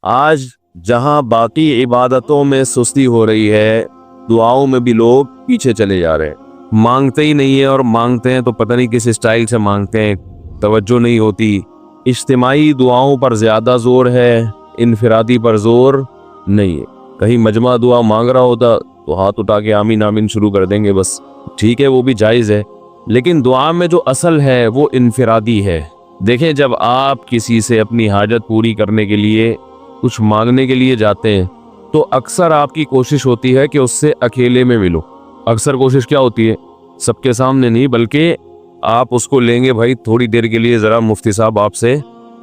آج جہاں باقی عبادتوں میں سستی ہو رہی ہے، دعاؤں میں بھی لوگ پیچھے چلے جا رہے ہیں، مانگتے ہی نہیں ہیں، اور مانگتے ہیں تو پتہ نہیں کس اسٹائل سے مانگتے ہیں، توجہ نہیں ہوتی۔ اجتماعی دعاؤں پر زیادہ زور ہے، انفرادی پر زور نہیں ہے۔ کہیں مجمع دعا مانگ رہا ہوتا تو ہاتھ اٹھا کے آمین آمین شروع کر دیں گے، بس ٹھیک ہے، وہ بھی جائز ہے، لیکن دعا میں جو اصل ہے وہ انفرادی ہے۔ دیکھیں، جب آپ کسی سے اپنی حاجت پوری کرنے کے لیے، کچھ مانگنے کے لیے جاتے ہیں تو اکثر آپ کی کوشش ہوتی ہے کہ اس سے اکیلے میں ملو۔ اکثر کوشش کیا ہوتی ہے؟ سب کے سامنے نہیں، بلکہ آپ اس کو لیں گے، بھائی تھوڑی دیر کے لیے ذرا مفتی صاحب آپ سے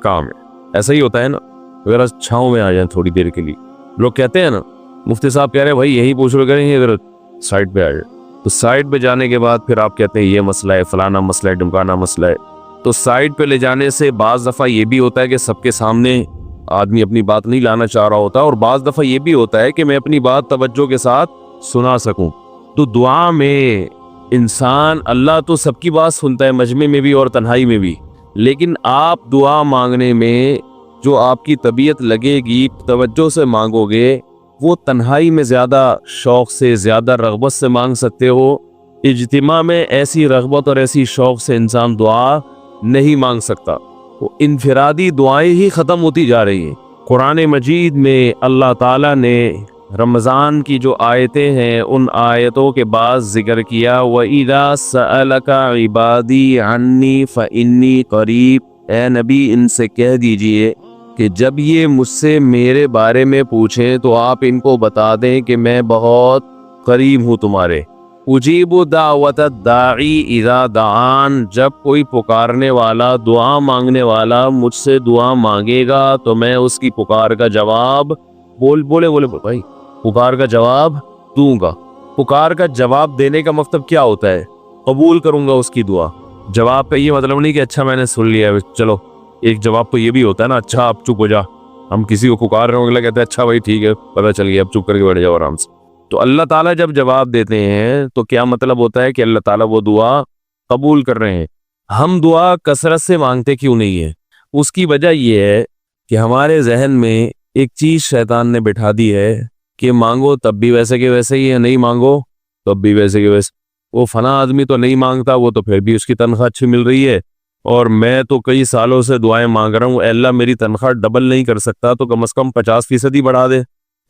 کام ہے۔ ایسا ہی ہوتا ہے نا، اگر چھاؤں میں آ جائیں تھوڑی دیر کے لیے، لوگ کہتے ہیں نا مفتی صاحب کہہ رہے ہیں بھائی یہی پوچھ رہے کریں، اگر سائڈ پہ آ جائے تو سائڈ پہ جانے کے بعد پھر آپ کہتے ہیں یہ مسئلہ ہے، فلانا مسئلہ ہے، ڈمکانا مسئلہ ہے۔ تو سائڈ پہ لے جانے سے بعض دفعہ یہ بھی ہوتا ہے کہ سب کے سامنے آدمی اپنی بات نہیں لانا چاہ رہا ہوتا، اور بعض دفعہ یہ بھی ہوتا ہے کہ میں اپنی بات توجہ کے ساتھ سنا سکوں۔ تو دعا میں انسان، اللہ تو سب کی بات سنتا ہے، مجمع میں بھی اور تنہائی میں بھی، لیکن آپ دعا مانگنے میں جو آپ کی طبیعت لگے گی، توجہ سے مانگو گے، وہ تنہائی میں زیادہ شوق سے، زیادہ رغبت سے مانگ سکتے ہو۔ اجتماع میں ایسی رغبت اور ایسی شوق سے انسان دعا نہیں مانگ سکتا۔ وہ انفرادی دعائیں ہی ختم ہوتی جا رہی ہیں۔ قرآن مجید میں اللہ تعالیٰ نے رمضان کی جو آیتیں ہیں، ان آیتوں کے بعد ذکر کیا، وَإِذَا سَأَلَكَ عِبَادِي عَنِّي فَإِنِّي قَرِيب، اے نبی ان سے کہہ دیجئے کہ جب یہ مجھ سے میرے بارے میں پوچھیں تو آپ ان کو بتا دیں کہ میں بہت قریب ہوں تمہارے۔ اجیب دعوت الداعی اذا دعان، جب کوئی پکارنے والا، دعا مانگنے والا مجھ سے دعا مانگے گا تو میں اس کی پکار کا جواب بولے بھائی پکار کا جواب دوں گا۔ پکار کا جواب دینے کا مطلب کیا ہوتا ہے؟ قبول کروں گا اس کی دعا۔ جواب کا یہ مطلب نہیں کہ اچھا میں نے سن لیا، چلو ایک جواب تو یہ بھی ہوتا ہے نا، اچھا آپ چپ ہو جا۔ ہم کسی کو پکار رہے ہوں گے، کہتے ہیں اچھا بھائی ٹھیک ہے، پتہ چل گیا، اب چپ کر کے بیٹھ جاؤ آرام سے۔ تو اللہ تعالیٰ جب جواب دیتے ہیں تو کیا مطلب ہوتا ہے کہ اللہ تعالیٰ وہ دعا قبول کر رہے ہیں۔ ہم دعا کثرت سے مانگتے کیوں نہیں ہے؟ اس کی وجہ یہ ہے کہ ہمارے ذہن میں ایک چیز شیطان نے بٹھا دی ہے کہ مانگو تب بھی ویسے کے ویسے ہی ہے، نہیں مانگو تب بھی ویسے کے ویسے۔ وہ فلاں آدمی تو نہیں مانگتا، وہ تو پھر بھی اس کی تنخواہ اچھی مل رہی ہے، اور میں تو کئی سالوں سے دعائیں مانگ رہا ہوں، اے اللہ میری تنخواہ ڈبل نہیں کر سکتا تو کم از کم 50% ہی بڑھا دے،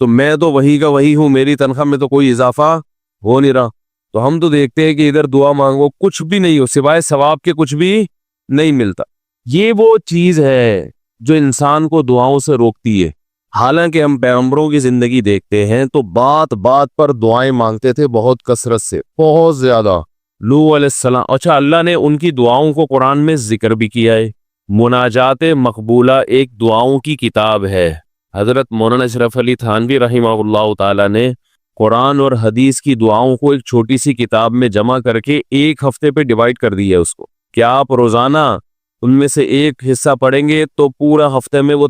تو میں تو وہی کا وہی ہوں، میری تنخواہ میں تو کوئی اضافہ ہو نہیں رہا۔ تو ہم تو دیکھتے ہیں کہ ادھر دعا مانگو کچھ بھی نہیں ہو، سوائے ثواب کے کچھ بھی نہیں ملتا۔ یہ وہ چیز ہے جو انسان کو دعاؤں سے روکتی ہے۔ حالانکہ ہم پیغمبروں کی زندگی دیکھتے ہیں تو بات بات پر دعائیں مانگتے تھے، بہت کثرت سے، بہت زیادہ۔ لوط علیہ السلام، اچھا اللہ نے ان کی دعاؤں کو قرآن میں ذکر بھی کیا ہے۔ مناجات مقبولہ ایک دعاؤں کی کتاب ہے۔ حضرت مولانا اشرف علی تھانوی رحمہ اللہ تعالی نے قرآن اور حدیث کی دعاؤں کو ایک چھوٹی سی کتاب میں جمع کر کے ایک ہفتے پہ ڈیوائیڈ کر دی ہے اس کو، کہ آپ روزانہ ان میں سے ایک حصہ پڑھیں گے تو پورا ہفتے میں وہ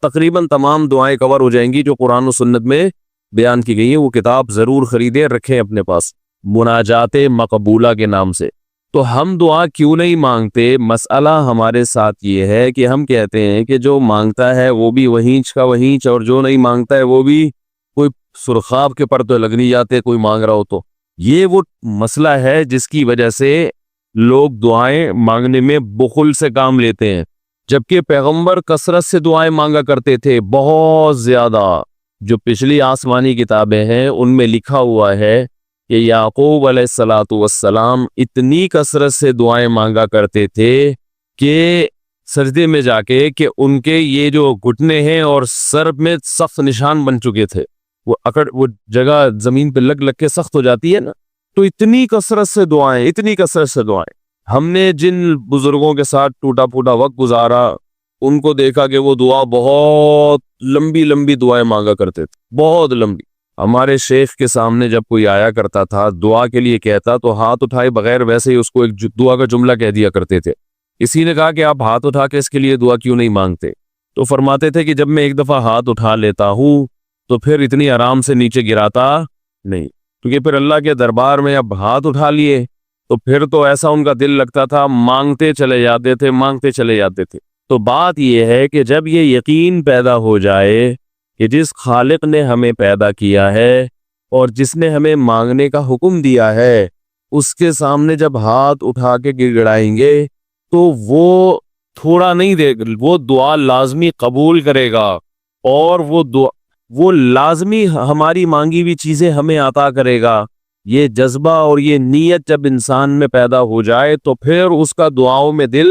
تقریباً تمام دعائیں کور ہو جائیں گی جو قرآن و سنت میں بیان کی گئی ہیں۔ وہ کتاب ضرور خریدیں، رکھیں اپنے پاس، مناجات مقبولہ کے نام سے۔ تو ہم دعا کیوں نہیں مانگتے؟ مسئلہ ہمارے ساتھ یہ ہے کہ ہم کہتے ہیں کہ جو مانگتا ہے وہ بھی وہینچ کا وہینچ، اور جو نہیں مانگتا ہے وہ بھی کوئی سرخاب کے پر تو لگ نہیں جاتے کوئی مانگ رہا ہو تو۔ یہ وہ مسئلہ ہے جس کی وجہ سے لوگ دعائیں مانگنے میں بخل سے کام لیتے ہیں، جبکہ پیغمبر کثرت سے دعائیں مانگا کرتے تھے، بہت زیادہ۔ جو پچھلی آسمانی کتابیں ہیں ان میں لکھا ہوا ہے کہ یعقوب علیہ السلام اتنی کثرت سے دعائیں مانگا کرتے تھے کہ سجدے میں جا کے کہ ان کے یہ جو گھٹنے ہیں اور سر میں سخت نشان بن چکے تھے، وہ جگہ زمین پہ لگ کے سخت ہو جاتی ہے نا، تو اتنی کثرت سے دعائیں۔ ہم نے جن بزرگوں کے ساتھ ٹوٹا پھوٹا وقت گزارا ان کو دیکھا کہ وہ دعا بہت لمبی لمبی دعائیں مانگا کرتے تھے، بہت لمبی۔ ہمارے شیخ کے سامنے جب کوئی آیا کرتا تھا دعا کے لیے کہتا تو ہاتھ اٹھائے بغیر ویسے ہی اس کو ایک دعا کا جملہ کہہ دیا کرتے تھے۔ کسی نے کہا کہ آپ ہاتھ اٹھا کے اس کے لیے دعا کیوں نہیں مانگتے؟ تو فرماتے تھے کہ جب میں ایک دفعہ ہاتھ اٹھا لیتا ہوں تو پھر اتنی آرام سے نیچے گراتا نہیں، کیونکہ پھر اللہ کے دربار میں اب ہاتھ اٹھا لیے تو پھر تو ایسا ان کا دل لگتا تھا، مانگتے چلے جاتے تھے۔ تو بات یہ ہے کہ جب یہ یقین پیدا ہو جائے کہ جس خالق نے ہمیں پیدا کیا ہے اور جس نے ہمیں مانگنے کا حکم دیا ہے، اس کے سامنے جب ہاتھ اٹھا کے گڑ گڑائیں گے تو وہ تھوڑا نہیں دے گا، وہ دعا لازمی قبول کرے گا، اور وہ لازمی ہماری مانگی ہوئی چیزیں ہمیں عطا کرے گا۔ یہ جذبہ اور یہ نیت جب انسان میں پیدا ہو جائے تو پھر اس کا دعاؤں میں دل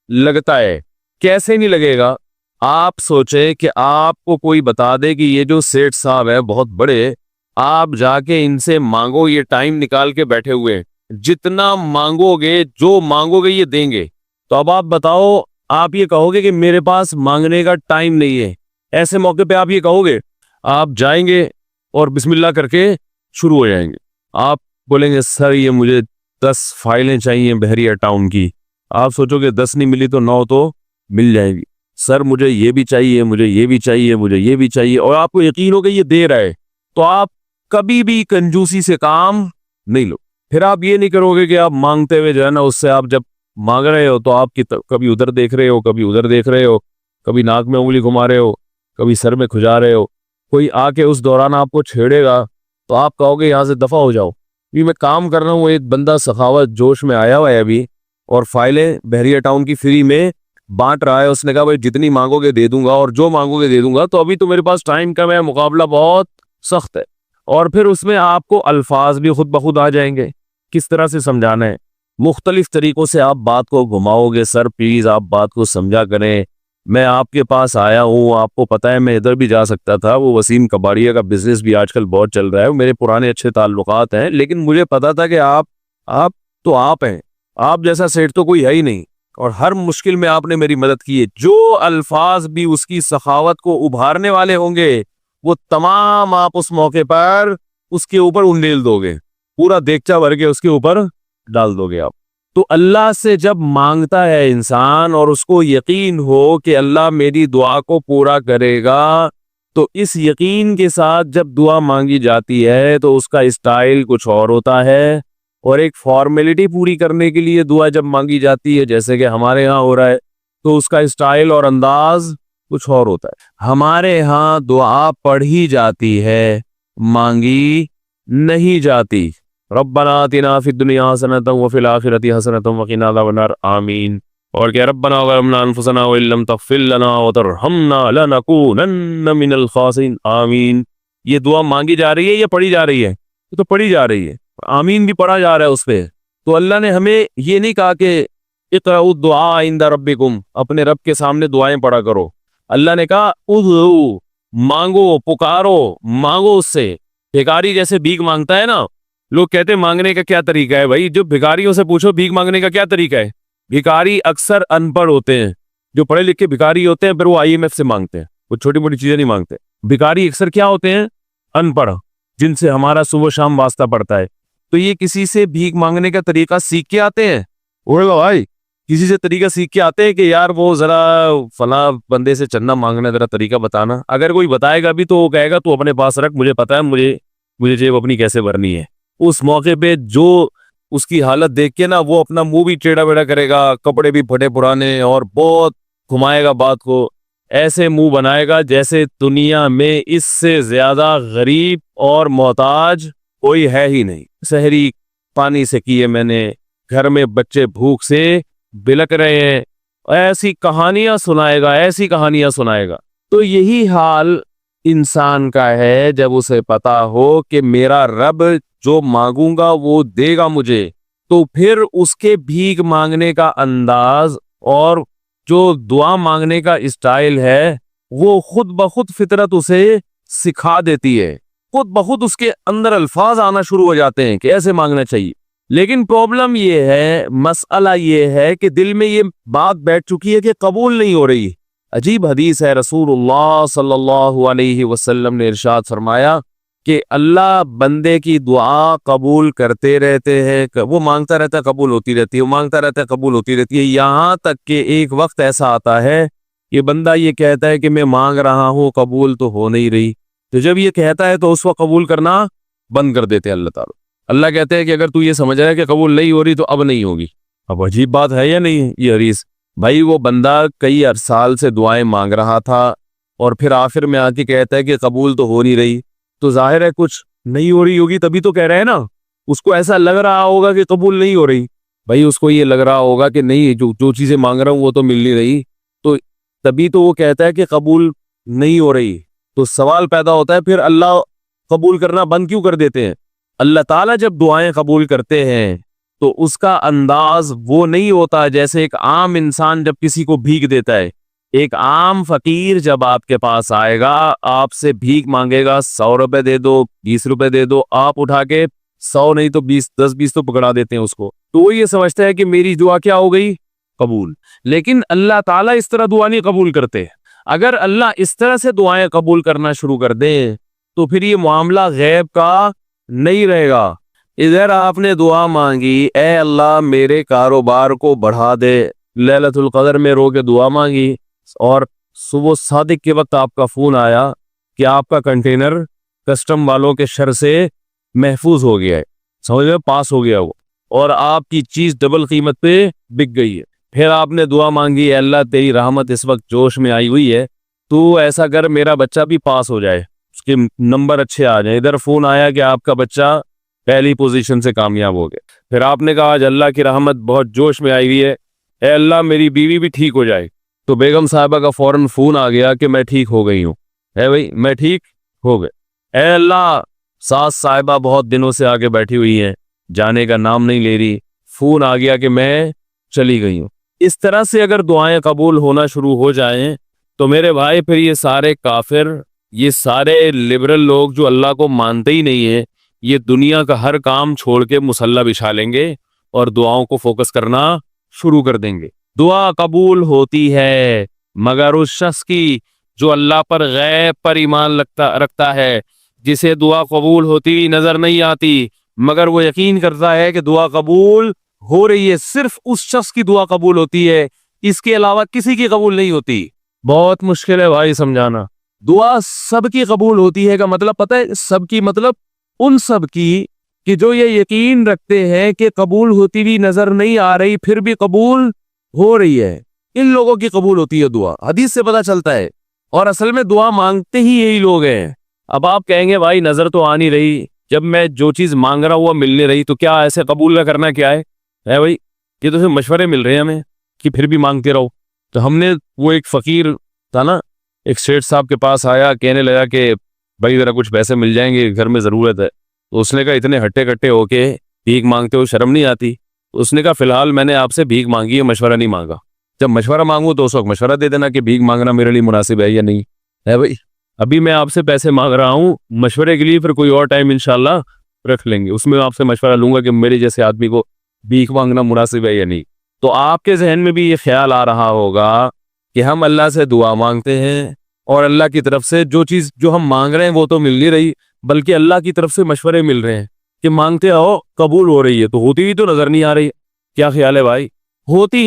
لگتا ہے۔ کیسے نہیں لگے گا؟ آپ سوچیں کہ آپ کو کوئی بتا دے کہ یہ جو سیٹھ صاحب ہے بہت بڑے، آپ جا کے ان سے مانگو، یہ ٹائم نکال کے بیٹھے ہوئے، جتنا مانگو گے، جو مانگو گے یہ دیں گے۔ تو اب آپ بتاؤ، آپ یہ کہو گے کہ میرے پاس مانگنے کا ٹائم نہیں ہے؟ ایسے موقع پہ آپ یہ کہو گے؟ آپ جائیں گے اور بسم اللہ کر کے شروع ہو جائیں گے۔ آپ بولیں گے سر یہ مجھے 10 فائلیں چاہیے بحریہ ٹاؤن کی۔ آپ سوچو گے 10 نہیں ملی تو 9 تو مل جائے گی۔ سر مجھے یہ بھی چاہیے، مجھے یہ بھی چاہیے، مجھے یہ بھی چاہیے، اور آپ کو یقین ہو کہ یہ دے رہا ہے، تو آپ کبھی بھی کنجوسی سے کام نہیں لو۔ پھر آپ یہ نہیں کرو گے کہ آپ مانگتے ہوئے جو ہے نا، اس سے آپ جب مانگ رہے ہو تو آپ کی کبھی ادھر دیکھ رہے ہو، کبھی ادھر دیکھ رہے ہو، کبھی ناک میں انگلی گھما رہے ہو، کبھی سر میں کھجا رہے ہو۔ کوئی آ کے اس دوران آپ کو چھیڑے گا تو آپ کہو گے یہاں سے دفع ہو جاؤ، یہ میں کام کر رہا ہوں۔ ایک بندہ سخاوت جوش میں آیا ہوا ہے ابھی، اور فائلیں بحریہ ٹاؤن کی فری میں بانٹ رہا ہے۔ اس نے کہا بھائی جتنی مانگو گے دے دوں گا، اور جو مانگو گے دے دوں گا، تو ابھی تو میرے پاس ٹائم کم ہے، مقابلہ بہت سخت ہے۔ اور پھر اس میں آپ کو الفاظ بھی خود بخود آ جائیں گے، کس طرح سے سمجھانا ہے، مختلف طریقوں سے آپ بات کو گھماؤ گے۔ سر پلیز آپ بات کو سمجھا کریں، میں آپ کے پاس آیا ہوں، آپ کو پتہ ہے میں ادھر بھی جا سکتا تھا، وہ وسیم کباڑیہ کا بزنس بھی آج کل بہت چل رہا ہے، میرے پرانے اچھے تعلقات ہیں، لیکن مجھے پتا تھا کہ آپ تو آپ ہیں، آپ جیسا سیٹ تو کوئی ہے ہی نہیں، اور ہر مشکل میں آپ نے میری مدد کی ہے۔ جو الفاظ بھی اس کی سخاوت کو ابھارنے والے ہوں گے، وہ تمام آپ اس موقع پر اس کے اوپر انڈیل دو گے، پورا دیگچا بھر کے اس کے اوپر ڈال دو گے آپ۔ تو اللہ سے جب مانگتا ہے انسان اور اس کو یقین ہو کہ اللہ میری دعا کو پورا کرے گا، تو اس یقین کے ساتھ جب دعا مانگی جاتی ہے تو اس کا اسٹائل کچھ اور ہوتا ہے، اور ایک فارمیلٹی پوری کرنے کے لیے دعا جب مانگی جاتی ہے جیسے کہ ہمارے ہاں ہو رہا ہے، تو اس کا اسٹائل اور انداز کچھ اور ہوتا ہے۔ ہمارے ہاں دعا پڑھی جاتی ہے، مانگی نہیں جاتی۔ ربنا آتنا فی الدنیا حسنۃ وفی الآخرۃ حسنۃ وقنا عذاب النار، آمین۔ اور کہ ربنا ظلمنا انفسنا وان لم تغفر لنا وترحمنا لنکونن من الخاسرین، آمین۔ یہ دعا مانگی جا رہی ہے یا پڑھی جا رہی ہے؟ یہ تو پڑھی جا رہی ہے، آمین بھی پڑھا جا رہا ہے اس پہ۔ تو اللہ نے ہمیں یہ نہیں کہا کہ اقرؤوا الدعاء عند ربکم، اپنے رب کے سامنے دعائیں پڑھا کرو۔ اللہ نے کہا ادعوا، مانگو، پکارو، مانگو اس سے۔ بھیکاری جیسے بھیک مانگتا ہے نا، لوگ کہتے ہیں مانگنے کا کیا طریقہ ہے؟ بھائی جو بھیکاریوں سے پوچھو بھیک مانگنے کا کیا طریقہ ہے۔ بھیکاری اکثر ان پڑھ ہوتے ہیں، جو پڑھے لکھے بھیکاری ہوتے ہیں پھر وہ IMF سے مانگتے ہیں، وہ چھوٹی موٹی چیزیں نہیں مانگتے۔ بھیکاری اکثر کیا ہوتے ہیں؟ ان پڑھ، جن سے ہمارا صبح شام واسطہ پڑتا ہے۔ تو یہ کسی سے بھیک مانگنے کا طریقہ سیکھ کے آتے ہیں؟ بھائی کسی سے طریقہ سیکھ کے آتے ہیں کہ یار وہ ذرا فلاں بندے سے چندہ مانگنا، ذرا طریقہ بتانا؟ اگر کوئی بتائے گا بھی تو وہ کہے گا تو اپنے پاس رکھ، مجھے پتا ہے مجھے جیب اپنی کیسے بھرنی ہے۔ اس موقع پہ جو اس کی حالت دیکھ کے نا، وہ اپنا منہ بھی ٹیڑھا بیڑھا کرے گا، کپڑے بھی پھٹے پرانے، اور بہت گھمائے گا بات کو، ایسے منہ بنائے گا جیسے دنیا میں اس سے زیادہ غریب اور محتاج کوئی ہے ہی نہیں۔ سحری پانی سے کیے میں نے، گھر میں بچے بھوک سے بلک رہے ہیں، ایسی کہانیاں سنائے گا، ایسی کہانیاں سنائے گا۔ تو یہی حال انسان کا ہے جب اسے پتا ہو کہ میرا رب جو مانگوں گا وہ دے گا مجھے، تو پھر اس کے بھیک مانگنے کا انداز اور جو دعا مانگنے کا اسٹائل ہے وہ خود بخود فطرت اسے سکھا دیتی ہے، خود بخود اس کے اندر الفاظ آنا شروع ہو جاتے ہیں کہ ایسے مانگنا چاہیے۔ لیکن پرابلم یہ ہے، مسئلہ یہ ہے کہ دل میں یہ بات بیٹھ چکی ہے کہ قبول نہیں ہو رہی۔ عجیب حدیث ہے، رسول اللہ صلی اللہ علیہ وسلم نے ارشاد فرمایا کہ اللہ بندے کی دعا قبول کرتے رہتے ہیں، وہ مانگتا رہتا ہے قبول ہوتی رہتی ہے، وہ مانگتا رہتا ہے قبول ہوتی رہتی ہے، یہاں تک کہ ایک وقت ایسا آتا ہے کہ بندہ یہ کہتا ہے کہ میں مانگ رہا ہوں قبول تو ہو نہیں رہی، تو جب یہ کہتا ہے تو اس وقت قبول کرنا بند کر دیتے ہیں اللہ تعالیٰ۔ اللہ کہتے ہیں کہ اگر تو یہ سمجھ رہا ہے کہ قبول نہیں ہو رہی تو اب نہیں ہوگی۔ اب عجیب بات ہے یا نہیں یہ حدیث؟ بھائی وہ بندہ کئی سال سے دعائیں مانگ رہا تھا اور پھر آخر میں آ کے کہتا ہے کہ قبول تو ہو نہیں رہی، تو ظاہر ہے کچھ نہیں ہو رہی ہوگی، تبھی تو کہہ رہے ہیں نا. اس کو ایسا لگ رہا ہوگا کہ قبول نہیں ہو رہی. بھائی اس کو یہ لگ رہا ہوگا کہ نہیں، جو چیزیں مانگ رہا ہوں وہ تو مل نہیں رہی، تو تبھی تو وہ کہتا ہے کہ قبول نہیں ہو رہی. تو سوال پیدا ہوتا ہے پھر اللہ قبول کرنا بند کیوں کر دیتے ہیں؟ اللہ تعالیٰ جب دعائیں قبول کرتے ہیں تو اس کا انداز وہ نہیں ہوتا جیسے ایک عام انسان جب کسی کو بھیک دیتا ہے. ایک عام فقیر جب آپ کے پاس آئے گا، آپ سے بھیک مانگے گا، 100 روپے دے دو، 20 روپے دے دو، آپ اٹھا کے 100 نہیں تو 20، 10-20 تو پکڑا دیتے ہیں اس کو، تو وہ یہ سمجھتا ہے کہ میری دعا کیا ہو گئی؟ قبول. لیکن اللہ تعالیٰ اس طرح دعا نہیں قبول کرتے. اگر اللہ اس طرح سے دعائیں قبول کرنا شروع کر دیں تو پھر یہ معاملہ غیب کا نہیں رہے گا. ادھر آپ نے دعا مانگی، اے اللہ میرے کاروبار کو بڑھا دے، لیلۃ القدر میں رو کے دعا مانگی، اور صبح صادق کے وقت آپ کا فون آیا کہ آپ کا کنٹینر کسٹم والوں کے شر سے محفوظ ہو گیا ہے، سمجھ میں پاس ہو گیا وہ، اور آپ کی چیز ڈبل قیمت پہ بک گئی ہے. پھر آپ نے دعا مانگی، اے اللہ تیری رحمت اس وقت جوش میں آئی ہوئی ہے، تو ایسا کر میرا بچہ بھی پاس ہو جائے، اس کے نمبر اچھے آ جائیں. ادھر فون آیا کہ آپ کا بچہ پہلی پوزیشن سے کامیاب ہو گیا. پھر آپ نے کہا آج اللہ کی رحمت بہت جوش میں آئی ہوئی ہے، اے اللہ میری بیوی بھی ٹھیک ہو جائے. تو بیگم صاحبہ کا فوراً فون آ گیا کہ میں ٹھیک ہو گئی ہوں. اے بھائی میں ٹھیک ہو گئے. اے اللہ ساس صاحبہ بہت دنوں سے آگے بیٹھی ہوئی ہیں، جانے کا نام نہیں لے رہی، فون آ گیا کہ میں چلی گئی ہوں. اس طرح سے اگر دعائیں قبول ہونا شروع ہو جائیں تو میرے بھائی پھر یہ سارے کافر، یہ سارے لبرل لوگ جو اللہ کو مانتے ہی نہیں ہیں، یہ دنیا کا ہر کام چھوڑ کے مصلی بچھا لیں گے اور دعاؤں کو فوکس کرنا شروع کر دیں گے. دعا قبول ہوتی ہے مگر اس شخص کی جو اللہ پر غیب پر ایمان رکھتا ہے، جسے دعا قبول ہوتی ہوئی نظر نہیں آتی مگر وہ یقین کرتا ہے کہ دعا قبول ہو رہی ہے. صرف اس شخص کی دعا قبول ہوتی ہے، اس کے علاوہ کسی کی قبول نہیں ہوتی. بہت مشکل ہے بھائی سمجھانا. دعا سب کی قبول ہوتی ہے کا مطلب پتہ ہے؟ سب کی مطلب ان سب کی کہ جو یہ یقین رکھتے ہیں کہ قبول ہوتی بھی نظر نہیں آ رہی پھر بھی قبول ہو رہی ہے، ان لوگوں کی قبول ہوتی ہے دعا. حدیث سے پتہ چلتا ہے، اور اصل میں دعا مانگتے ہی یہی لوگ ہیں. اب آپ کہیں گے بھائی نظر تو آ نہیں رہی، جب میں جو چیز مانگ رہا ہوں وہ مل نہیں رہی، تو کیا ایسے قبول نہ کرنا کیا ہے بھائی؟ یہ تو صرف مشورے مل رہے ہیں ہمیں کہ پھر بھی مانگتے رہو. تو ہم نے وہ ایک فقیر تھا نا، ایک سیٹ صاحب کے پاس آیا، کہنے لگا کہ بھائی ذرا کچھ پیسے مل جائیں گے، گھر میں ضرورت ہے. تو اس نے کہا اتنے ہٹے کٹے ہو کے بھیک مانگتے ہو، شرم نہیں آتی؟ اس نے کہا فی الحال میں نے آپ سے بھیک مانگی ہے، مشورہ نہیں مانگا. جب مشورہ مانگوں تو اس وقت مشورہ دے دینا کہ بھیک مانگنا میرے لیے مناسب ہے یا نہیں ہے. بھائی ابھی میں آپ سے پیسے مانگ رہا ہوں مشورے کے لیے، پھر کوئی اور ٹائم انشاءاللہ رکھ لیں گے، اس میں آپ سے مشورہ لوں گا کہ میرے جیسے آدمی کو بھیک مانگنا مناسب ہے یا نہیں. تو آپ کے ذہن میں بھی یہ خیال آ رہا ہوگا کہ ہم اللہ سے دعا مانگتے ہیں اور اللہ کی طرف سے جو چیز جو ہم مانگ رہے ہیں وہ تو مل نہیں رہی، بلکہ اللہ کی طرف سے مشورے مل رہے ہیں کہ مانگتے آؤ قبول ہو رہی ہے، تو ہوتی بھی تو نظر نہیں آ رہی. کیا خیال ہے بھائی؟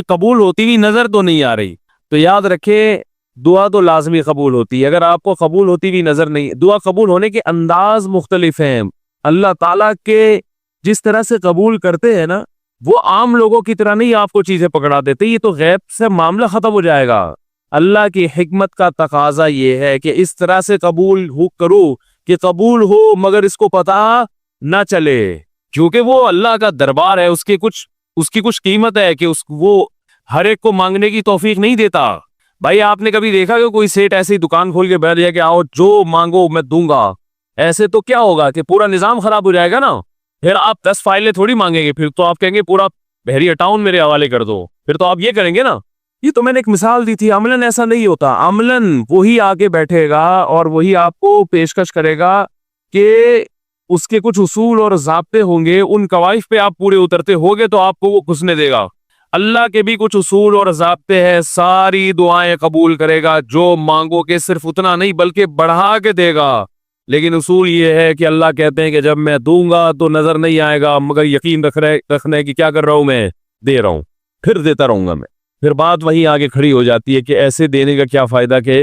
قبول ہوتی بھی نظر تو نہیں آ رہی. تو یاد رکھے دعا تو لازمی قبول ہوتی ہے. اگر آپ کو قبول ہوتی بھی نظر نہیں، دعا قبول ہونے کے انداز مختلف ہیں. اللہ تعالیٰ کے جس طرح سے قبول کرتے ہیں نا، وہ عام لوگوں کی طرح نہیں آپ کو چیزیں پکڑا دیتے، یہ تو غیب سے معاملہ ختم ہو جائے گا. اللہ کی حکمت کا تقاضا یہ ہے کہ اس طرح سے قبول کرو کہ قبول ہو مگر اس کو پتہ نہ چلے، کیونکہ وہ اللہ کا دربار ہے، اس کی کچھ قیمت ہے کہ وہ ہر ایک کو مانگنے کی توفیق نہیں دیتا. بھائی آپ نے کبھی دیکھا کہ کوئی سیٹ ایسی دکان کھول کے بیٹھ جائے کہ آؤ جو مانگو میں دوں گا؟ ایسے تو کیا ہوگا کہ پورا نظام خراب ہو جائے گا نا. پھر آپ 10 فائلیں تھوڑی مانگیں گے، پھر تو آپ کہیں گے پورا بحری اٹاؤن میرے حوالے کر دو، پھر تو آپ یہ کریں گے نا. یہ تو میں نے ایک مثال دی تھی. عملاً ایسا نہیں ہوتا. عملاً وہی آگے بیٹھے گا اور وہی آپ کو پیشکش کرے گا کہ اس کے کچھ اصول اور ضابطے ہوں گے، ان قواعد پہ آپ پورے اترتے ہوگے تو آپ کو وہ گھسنے دے گا. اللہ کے بھی کچھ اصول اور ضابطے ہیں، ساری دعائیں قبول کرے گا، جو مانگو کہ صرف اتنا نہیں بلکہ بڑھا کے دے گا. لیکن اصول یہ ہے کہ اللہ کہتے ہیں کہ جب میں دوں گا تو نظر نہیں آئے گا، مگر یقین رکھنا کہ کیا کر رہا ہوں، میں دے رہا ہوں، پھر دیتا رہوں گا میں. پھر بات وہیں آگے کھڑی ہو جاتی ہے کہ ایسے دینے کا کیا فائدہ کہ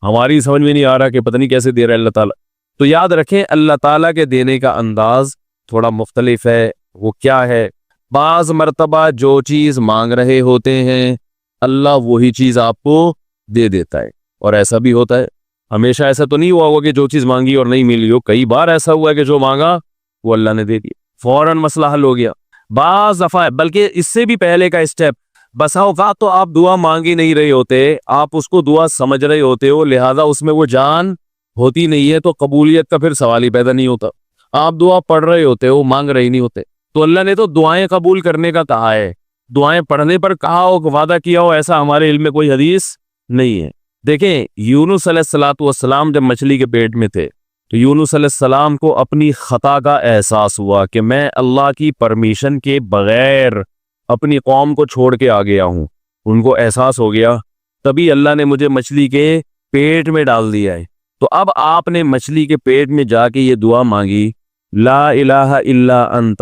ہماری سمجھ میں نہیں آ رہا کہ پتہ نہیں کیسے دے رہا ہے اللہ تعالیٰ. تو یاد رکھیں اللہ تعالیٰ کے دینے کا انداز تھوڑا مختلف ہے. وہ کیا ہے؟ بعض مرتبہ جو چیز مانگ رہے ہوتے ہیں اللہ وہی چیز آپ کو دے دیتا ہے. اور ایسا بھی ہوتا ہے, ہمیشہ ایسا تو نہیں ہوا ہوگا کہ جو چیز مانگی اور نہیں ملی ہو. کئی بار ایسا ہوا ہے کہ جو مانگا وہ اللہ نے دے دیا, فوراً مسئلہ حل ہو گیا. بعض دفعہ بلکہ اس سے بھی پہلے کا اسٹیپ, بسا اوقات تو آپ دعا مانگ ہی نہیں رہے ہوتے, آپ اس کو دعا سمجھ رہے ہوتے ہو, لہذا اس میں وہ جان ہوتی نہیں ہے, تو قبولیت کا پھر سوال ہی پیدا نہیں ہوتا. آپ دعا پڑھ رہے ہوتے ہو, مانگ رہے نہیں ہوتے. تو اللہ نے تو دعائیں قبول کرنے کا کہا ہے, دعائیں پڑھنے پر کہا ہو, وعدہ کیا ہو, ایسا ہمارے علم میں کوئی حدیث نہیں ہے. دیکھیں یونس علیہ الصلوۃ والسلام جب مچھلی کے پیٹ میں تھے تو یونس علیہ السلام کو اپنی خطا کا احساس ہوا کہ میں اللہ کی پرمیشن کے بغیر اپنی قوم کو چھوڑ کے آ گیا ہوں. ان کو احساس ہو گیا, تبھی اللہ نے مجھے مچھلی کے پیٹ میں ڈال دیا ہے. تو اب آپ نے مچھلی کے پیٹ میں جا کے یہ دعا مانگی, لا الہ الا انت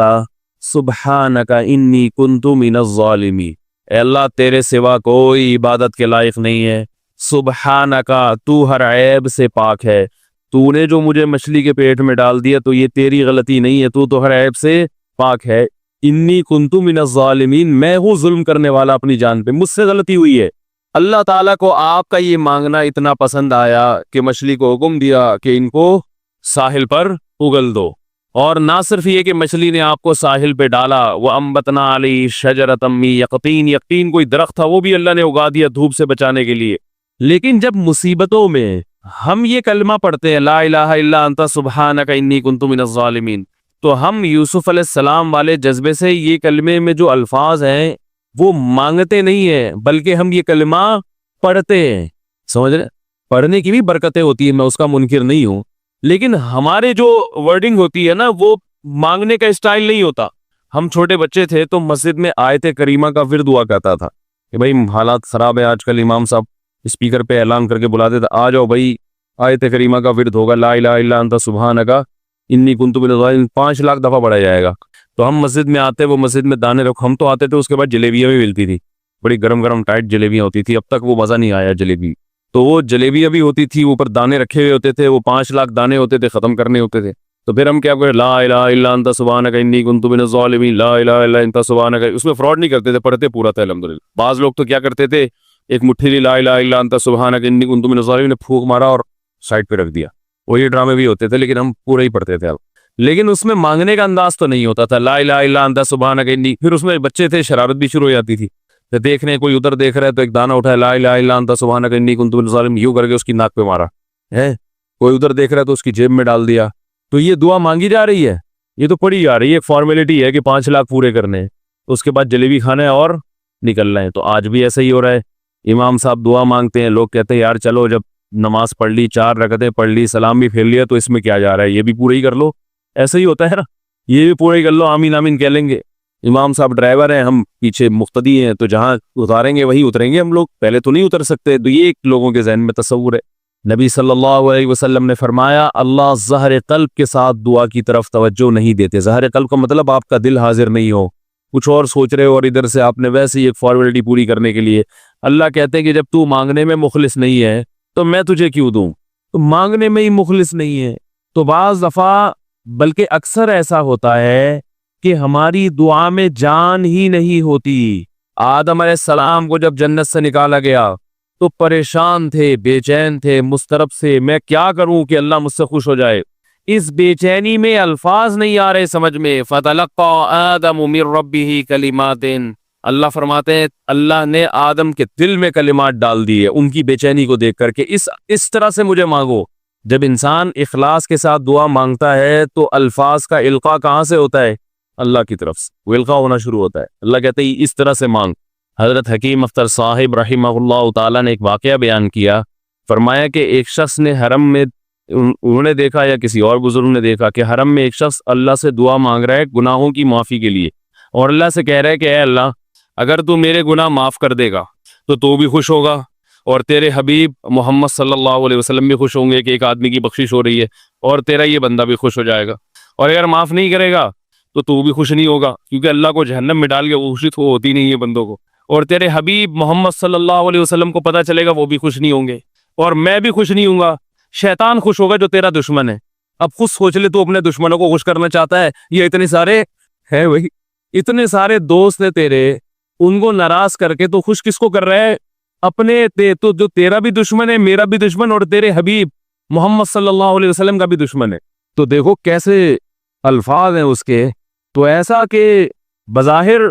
سبحانک انی کنت من الظالمین. اے اللہ تیرے سوا کوئی عبادت کے لائق نہیں ہے, سبحانکا تو ہر عیب سے پاک ہے, تو نے جو مجھے مچھلی کے پیٹ میں ڈال دیا تو یہ تیری غلطی نہیں ہے, تو ہر عیب سے پاک ہے. انی کنت من الظالمین, میں ہوں ظلم کرنے والا اپنی جان پہ, مجھ سے غلطی ہوئی ہے. اللہ تعالیٰ کو آپ کا یہ مانگنا اتنا پسند آیا کہ مچھلی کو حکم دیا کہ ان کو ساحل پر اگل دو. اور نہ صرف یہ کہ مچھلی نے آپ کو ساحل پہ ڈالا, وہ انبتنا علی شجرۃ من یقطین, یقطین کوئی درخت تھا وہ بھی اللہ نے اگا دیا دھوپ سے بچانے کے لیے. لیکن جب مصیبتوں میں ہم یہ کلمہ پڑھتے ہیں لا الہ الا انت سبحانک انی کنت من الظالمین, تو ہم یوسف علیہ السلام والے جذبے سے یہ کلمے میں جو الفاظ ہیں وہ مانگتے نہیں ہیں, بلکہ ہم یہ کلمہ پڑھتے ہیں. سمجھ رہے, پڑھنے کی بھی برکتیں ہوتی ہیں, میں اس کا منکر نہیں ہوں, لیکن ہمارے جو ورڈنگ ہوتی ہے نا وہ مانگنے کا اسٹائل نہیں ہوتا. ہم چھوٹے بچے تھے تو مسجد میں آیت کریمہ کا ورد ہوا کرتا تھا کہ بھائی حالات خراب ہے آج کل, امام صاحب اسپیکر پہ اعلان کر کے بلاتے تھے, آ جاؤ بھائی آیت کریمہ کا ورد ہوگا, لا الہ الا انت سبحانک انی کنت من الظالمین, 5 لاکھ دفعہ پڑھا جائے گا. تو ہم مسجد میں آتے, وہ مسجد میں دانے رکھ, ہم تو آتے تھے, اس کے بعد جلیبیاں بھی ملتی تھی, بڑی گرم گرم ٹائٹ جلیبیاں ہوتی تھی. اب تک وہ مزہ نہیں آیا جلیبی, تو وہ جلیبیاں بھی ہوتی تھی, اوپر دانے رکھے ہوئے ہوتے تھے, وہ 5 لاکھ دانے ہوتے تھے, ختم کرنے ہوتے تھے. تو پھر ہم کیا کریں, لا الہ الا انت سبحانک انی کنت من الظالمین, لا الہ الا انت سبحانک. اس میں فراڈ نہیں کرتے تھے, پڑھتے پورا تھا الحمدللہ. بعض لوگ تو کیا کرتے تھے, ایک مٹھی لی لا الہ الا انت سبحانک انی کنت من الظالمین نے پھونک مارا اور سائڈ پہ رکھ دیا. وہ یہ ڈرامے بھی ہوتے تھے, لیکن ہم پورا ہی پڑھتے تھے. لیکن اس میں مانگنے کا انداز تو نہیں ہوتا تھا, لا الہ الا انت سبحانک انی. پھر اس میں بچے تھے, شرارت بھی شروع ہو جاتی تھی, دیکھنے کوئی ادھر دیکھ رہا ہے تو ایک دانہ اٹھایا, لا الہ الا انت سبحانک انی کنت من الظالمین, یوں کر کے اس کی ناک پہ مارا ہے. کوئی ادھر دیکھ رہا ہے تو اس کی جیب میں ڈال دیا. تو یہ دعا مانگی جا رہی ہے, یہ تو پڑھی جا رہی ہے, ایک فارمیلٹی ہے کہ 5 لاکھ پورے کرنے ہیں, اس کے بعد جلیبی کھانا ہے اور نکلنا ہے. تو آج بھی ایسا ہی ہو رہا ہے, امام صاحب دعا مانگتے ہیں, لوگ کہتے ہیں یار چلو جب نماز پڑھ لی, 4 رکعتیں پڑھ لی, سلام بھی پھیر لیا, تو اس میں کیا جا رہا ہے, یہ بھی پورا ہی کر لو. ایسا ہی ہوتا ہے نا, یہ بھی پورا ہی کر لو, آمین آمین کہہ لیں گے. امام صاحب ڈرائیور ہیں, ہم پیچھے مقتدی ہیں, تو جہاں اتاریں گے وہی اتریں گے ہم لوگ, پہلے تو نہیں اتر سکتے. تو یہ ایک لوگوں کے ذہن میں تصور ہے. نبی صلی اللہ علیہ وسلم نے فرمایا اللہ ظاہر قلب کے ساتھ دعا کی طرف توجہ نہیں دیتے. ظاہر قلب کا مطلب آپ کا دل حاضر نہیں ہو, کچھ اور سوچ رہے ہو, اور ادھر سے آپ نے ویسے ہی ایک فارمیلٹی پوری کرنے کے لیے. اللہ کہتے ہیں کہ جب تو مانگنے میں مخلص نہیں ہے تو میں تجھے کیوں دوں. تو مانگنے میں ہی مخلص نہیں ہے. تو بعض دفعہ بلکہ اکثر ایسا ہوتا ہے کہ ہماری دعا میں جان ہی نہیں ہوتی. آدم علیہ السلام کو جب جنت سے نکالا گیا تو پریشان تھے, بے چین تھے, مضطرب سے, میں کیا کروں کہ اللہ مجھ سے خوش ہو جائے. اس بے چینی میں الفاظ نہیں آ رہے سمجھ میں. فَتَلَقَّى آدَمُ مِن رَبِّهِ كَلِمَاتٍ, اللہ فرماتے ہیں اللہ نے آدم کے دل میں کلمات ڈال دیے ان کی بے چینی کو دیکھ کر کے اس طرح سے مجھے مانگو. جب انسان اخلاص کے ساتھ دعا مانگتا ہے تو الفاظ کا القاء کہاں سے ہوتا ہے, اللہ کی طرف سے وہ القاء ہونا شروع ہوتا ہے. اللہ کہتے ہیں اس طرح سے مانگ. حضرت حکیم اختر صاحب رحمہ اللہ تعالیٰ نے ایک واقعہ بیان کیا, فرمایا کہ ایک شخص نے حرم میں, انہوں نے دیکھا یا کسی اور بزرگ نے دیکھا کہ حرم میں ایک شخص اللہ سے دعا مانگ رہا ہے گناہوں کی معافی کے لیے, اور اللہ سے کہہ رہا ہے کہ اے اللہ اگر تو میرے گناہ معاف کر دے گا تو بھی خوش ہوگا, اور تیرے حبیب محمد صلی اللہ علیہ وسلم بھی خوش ہوں گے کہ ایک آدمی کی بخشش ہو رہی ہے, اور تیرا یہ بندہ بھی خوش ہو جائے گا. اور اگر معاف نہیں کرے گا تو بھی خوش نہیں ہوگا, کیونکہ اللہ کو جہنم میں ڈال کے خوشی تو ہوتی نہیں ہے بندوں کو. اور تیرے حبیب محمد صلی اللہ علیہ وسلم کو پتہ چلے گا وہ بھی خوش نہیں ہوں گے, اور میں بھی خوش نہیں ہوں گا. شیطان خوش ہوگا جو تیرا دشمن ہے. اب خود سوچ لے, تو اپنے دشمنوں کو خوش کرنا چاہتا ہے, یہ اتنے سارے ہے, وہی اتنے سارے دوست ہیں تیرے, ان کو ناراض کر کے تو خوش کس کو کر رہا ہے؟ اپنے تو جو تیرا بھی دشمن ہے، میرا بھی دشمن، اور تیرے حبیب محمد صلی اللہ علیہ وسلم کا بھی دشمن ہے۔ تو دیکھو کیسے الفاظ ہیں اس کے، تو ایسا کہ بظاہر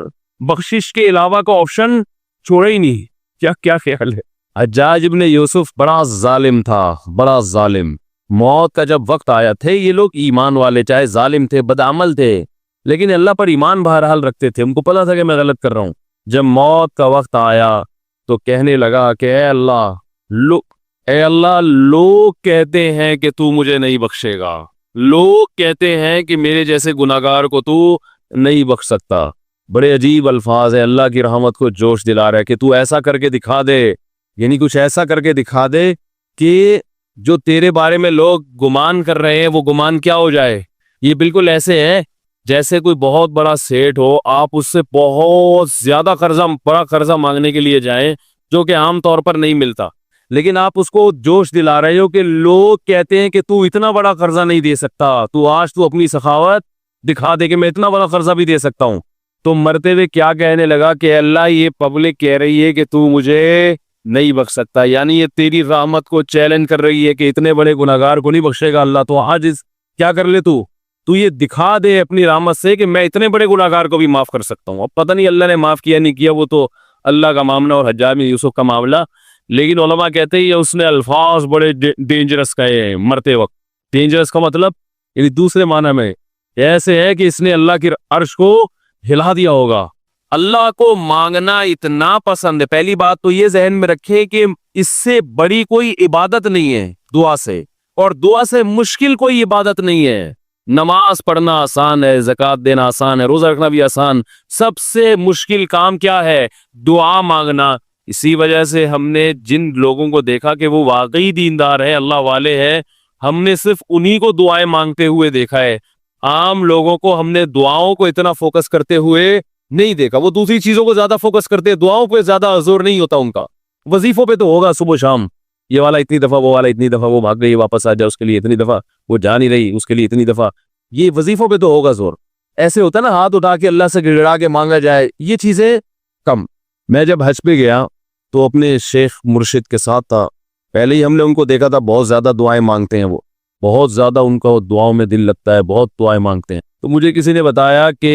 بخشش کے علاوہ کا آپشن چھوڑا ہی نہیں۔ کیا خیال ہے؟ حجاج ابن یوسف بڑا ظالم تھا، بڑا ظالم۔ موت کا جب وقت آیا تھے، یہ لوگ ایمان والے، چاہے ظالم تھے، بدعمل تھے، لیکن اللہ پر ایمان بہرحال رکھتے تھے، ان کو پتا تھا کہ میں غلط کر رہا ہوں۔ جب موت کا وقت آیا تو کہنے لگا کہ اے اللہ لوگ کہتے ہیں کہ تو مجھے نہیں بخشے گا، لوگ کہتے ہیں کہ میرے جیسے گناہگار کو تو نہیں بخش سکتا۔ بڑے عجیب الفاظ ہیں، اللہ کی رحمت کو جوش دلا رہا ہے کہ تو ایسا کر کے دکھا دے، یعنی کچھ ایسا کر کے دکھا دے کہ جو تیرے بارے میں لوگ گمان کر رہے ہیں وہ گمان کیا ہو جائے۔ یہ بالکل ایسے ہے جیسے کوئی بہت بڑا سیٹ ہو، آپ اس سے بہت زیادہ بڑا قرضہ مانگنے کے لیے جائیں جو کہ عام طور پر نہیں ملتا، لیکن آپ اس کو جوش دلا رہے ہو کہ لوگ کہتے ہیں کہ تو اتنا بڑا قرضہ نہیں دے سکتا، تو آج تو اپنی سخاوت دکھا دے کہ میں اتنا بڑا قرضہ بھی دے سکتا ہوں۔ تو مرتے ہوئے کیا کہنے لگا کہ اللہ یہ پبلک کہہ رہی ہے کہ تو مجھے نہیں بخش سکتا، یعنی یہ تیری رحمت کو چیلنج کر رہی ہے کہ اتنے بڑے گناہگار کو نہیں بخشے گا اللہ، تو آج کیا کر لے تو یہ دکھا دے اپنی رحمت سے کہ میں اتنے بڑے گناہگار کو بھی معاف کر سکتا ہوں۔ اب پتہ نہیں اللہ نے معاف کیا نہیں کیا، وہ تو اللہ کا معاملہ اور حجاج بن یوسف کا معاملہ، لیکن علماء کہتے ہیں اس نے الفاظ بڑے ڈینجرس کہے ہیں مرتے وقت۔ ڈینجرس کا مطلب یعنی دوسرے معنی میں ایسے ہے کہ اس نے اللہ کی عرش کو ہلا دیا ہوگا۔ اللہ کو مانگنا اتنا پسند ہے، پہلی بات تو یہ ذہن میں رکھے کہ اس سے بڑی کوئی عبادت نہیں ہے دعا سے، اور دعا سے مشکل کوئی عبادت نہیں ہے۔ نماز پڑھنا آسان ہے، زکوٰۃ دینا آسان ہے، روزہ رکھنا بھی آسان، سب سے مشکل کام کیا ہے؟ دعا مانگنا۔ اسی وجہ سے ہم نے جن لوگوں کو دیکھا کہ وہ واقعی دیندار ہے، اللہ والے ہیں، ہم نے صرف انہی کو دعائیں مانگتے ہوئے دیکھا ہے۔ عام لوگوں کو ہم نے دعاؤں کو اتنا فوکس کرتے ہوئے نہیں دیکھا، وہ دوسری چیزوں کو زیادہ فوکس کرتے ہیں، دعاؤں پہ زیادہ زور نہیں ہوتا ان کا۔ وظیفوں پہ تو ہوگا صبح شام، یہ والا اتنی دفعہ، وہ والا اتنی دفعہ، وہ بھاگ گئی واپس آ جائے اس کے لیے اتنی دفعہ، وہ جا نہیں رہی اس کے لیے اتنی دفعہ، یہ وظیفوں پہ تو ہوگا زور۔ ایسے ہوتا نا ہاتھ اٹھا کے اللہ سے گڑگڑا کے مانگا جائے، یہ چیزیں کم۔ میں جب حج پہ گیا تو اپنے شیخ مرشد کے ساتھ تھا، پہلے ہی ہم نے ان کو دیکھا تھا بہت زیادہ دعائیں مانگتے ہیں، وہ بہت زیادہ ان کا دعاؤں میں دل لگتا ہے، بہت دعائیں مانگتے ہیں۔ تو مجھے کسی نے بتایا کہ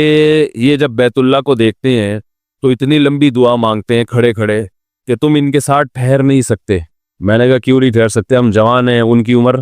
یہ جب بیت اللہ کو دیکھتے ہیں تو اتنی لمبی دعا مانگتے ہیں کھڑے کھڑے کہ تم ان کے ساتھ ٹھہر نہیں سکتے۔ میں نے کہا کیوں نہیں ٹھہر سکتے، ہم جوان ہیں، ان کی عمر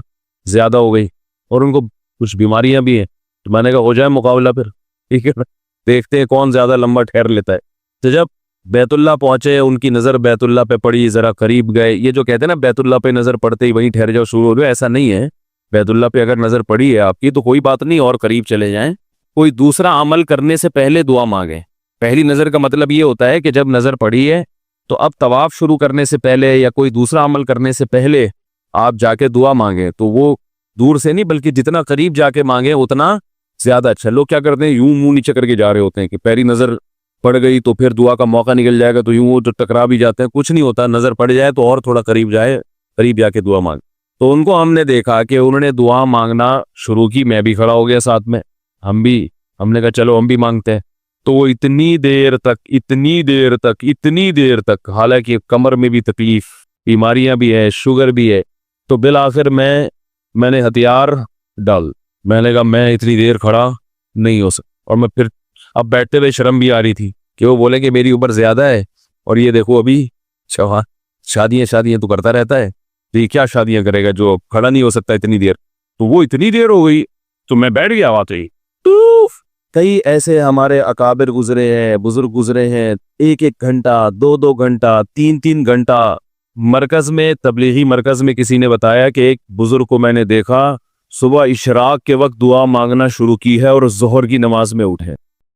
زیادہ ہو گئی اور ان کو کچھ بیماریاں بھی ہیں، تو میں نے کہا ہو جائے مقابلہ پھر، ٹھیک ہے نا، دیکھتے ہیں کون زیادہ لمبا ٹھہر لیتا ہے۔ تو جب بیت اللہ پہنچے، ان کی نظر بیت اللہ پہ پڑی، ذرا قریب گئے۔ یہ جو کہتے ہیں نا بیت اللہ پہ نظر پڑتے ہی وہیں ٹھہر جاؤ شروع ہو جائے، ایسا نہیں ہے۔ بیت اللہ پہ اگر نظر پڑی ہے آپ کی تو کوئی بات نہیں، اور قریب چلے جائیں، کوئی دوسرا عمل کرنے سے پہلے دعا مانگیں۔ پہلی نظر کا مطلب یہ ہوتا ہے کہ جب نظر پڑی ہے تو اب طواف شروع کرنے سے پہلے یا کوئی دوسرا عمل کرنے سے پہلے آپ جا کے دعا مانگیں، تو وہ دور سے نہیں بلکہ جتنا قریب جا کے مانگیں اتنا زیادہ اچھا۔ لوگ کیا کرتے ہیں، یوں منہ نیچے کر کے جا رہے ہوتے ہیں کہ پہلی نظر پڑ گئی تو پھر دعا کا موقع نکل جائے گا، تو یوں وہ ٹکرا بھی جاتے ہیں۔ کچھ نہیں ہوتا، نظر پڑ جائے تو اور تھوڑا قریب جائے، قریب جا کے دعا مانگ۔ تو ان کو ہم نے دیکھا کہ انہوں نے دعا مانگنا شروع کی، میں بھی کھڑا ہو گیا ساتھ میں، ہم نے کہا چلو ہم بھی مانگتے ہیں۔ تو وہ اتنی دیر تک حالانکہ کمر میں بھی تکلیف، بیماریاں بھی ہے، شوگر بھی ہے، تو بالآخر میں نے ہتھیار ڈال، میں نے کہا میں اتنی دیر کھڑا نہیں ہو سکتا۔ اور میں پھر اب بیٹھتے ہوئے شرم بھی آ رہی تھی کہ وہ بولے کہ میری عمر زیادہ ہے اور یہ دیکھو ابھی شادیاں تو کرتا رہتا ہے، تو یہ کیا شادیاں کرے گا جو کھڑا نہیں ہو سکتا اتنی دیر۔ تو وہ اتنی دیر ہو گئی تو میں بیٹھ گیا وہاں ہی۔ کئی ایسے ہمارے اکابر گزرے ہیں، بزرگ گزرے ہیں، 1 گھنٹہ 2 گھنٹہ 3 گھنٹہ مرکز میں، تبلیغی مرکز میں کسی نے بتایا کہ ایک بزرگ کو میں نے دیکھا صبح اشراق کے وقت دعا مانگنا شروع کی ہے اور ظہر کی نماز میں اٹھے۔